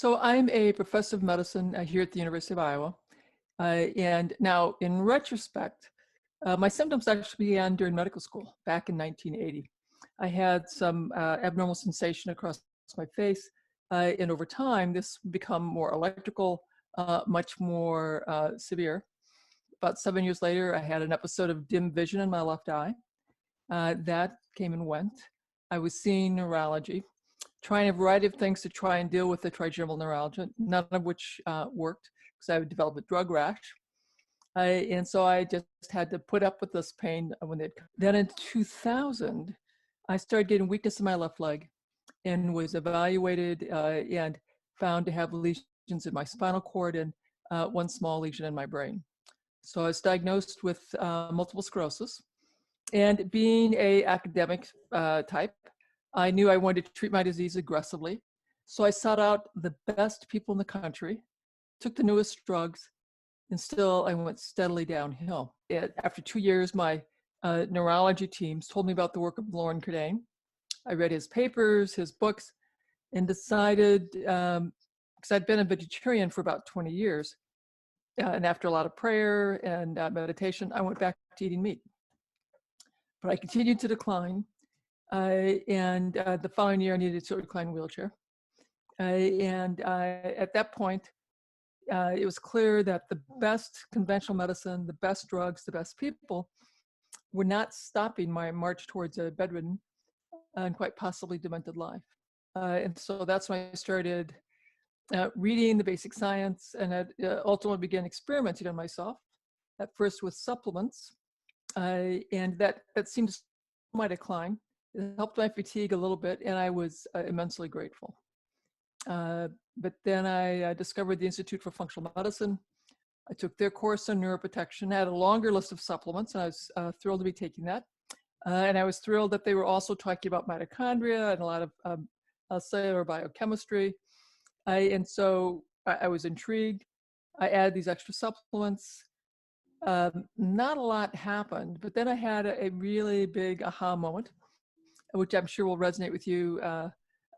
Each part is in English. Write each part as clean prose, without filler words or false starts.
So I'm a professor of medicine here at the University of Iowa. And now in retrospect, my symptoms actually began during medical school back in 1980. I had some abnormal sensation across my face. And over time, this become more electrical, much more severe. About 7 years later, I had an episode of dim vision in my left eye. That came and went. I was seeing neurology, trying a variety of things to try and deal with the trigeminal neuralgia, none of which worked because I would develop a drug rash. And so I just had to put up with this pain when they'd come. Then in 2000, I started getting weakness in my left leg and was evaluated and found to have lesions in my spinal cord and one small lesion in my brain. So I was diagnosed with multiple sclerosis. And being a academic type, I knew I wanted to treat my disease aggressively. So I sought out the best people in the country, took the newest drugs, and still I went steadily downhill. After 2 years, my neurology teams told me about the work of Lauren Cardane. I read his papers, his books, and decided, because I'd been a vegetarian for about 20 years, and after a lot of prayer and meditation, I went back to eating meat. But I continued to decline. And the following year, I needed to recline wheelchair. At that point, it was clear that the best conventional medicine, the best drugs, the best people were not stopping my march towards a bedridden and quite possibly demented life. And so that's when I started reading the basic science, and I ultimately began experimenting on myself, at first with supplements. And that seemed to my decline. It helped my fatigue a little bit, and I was immensely grateful. But then I discovered the Institute for Functional Medicine. I took their course on neuroprotection. I had a longer list of supplements, and I was thrilled to be taking that. And I was thrilled that they were also talking about mitochondria and a lot of cellular biochemistry. And so I was intrigued. I added these extra supplements. Not a lot happened, but then I had a really big aha moment, which I'm sure will resonate with you,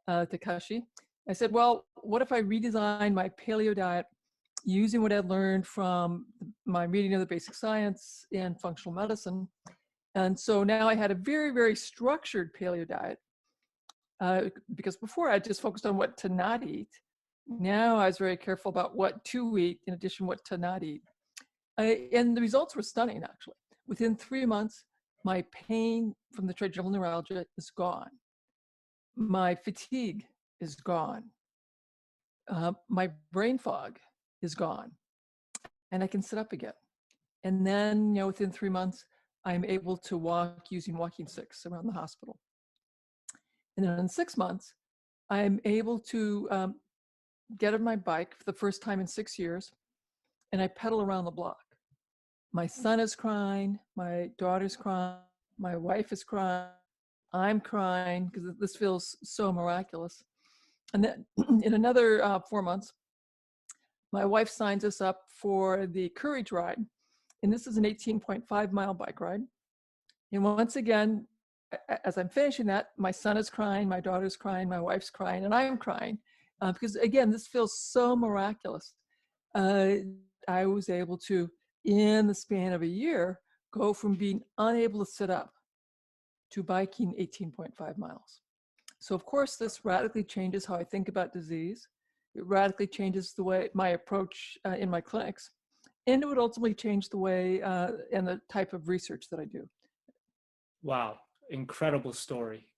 Takashi. I said, well, what if I redesign my paleo diet using what I'd learned from my reading of the basic science and functional medicine? And so now I had a very, very structured paleo diet, because before I just focused on what to not eat. Now I was very careful about what to eat in addition to what to not eat. And the results were stunning, actually. Within 3 months, my pain from the trigeminal neuralgia is gone. My fatigue is gone. My brain fog is gone. And I can sit up again. And then, within 3 months, I'm able to walk using walking sticks around the hospital. And then in 6 months, I'm able to get on my bike for the first time in 6 years, and I pedal around the block. My son is crying, my daughter's crying, my wife is crying, I'm crying because this feels so miraculous. And then in another 4 months, my wife signs us up for the Courage Ride. And this is an 18.5-mile bike ride. And once again, as I'm finishing that, my son is crying, my daughter's crying, my wife's crying, and I'm crying. Because again, this feels so miraculous. I was able to, in the span of a year, go from being unable to sit up to biking 18.5 miles. So of course, this radically changes how I think about disease. It radically changes the way my approach in my clinics, and it would ultimately change the way and the type of research that I do. Wow, incredible story.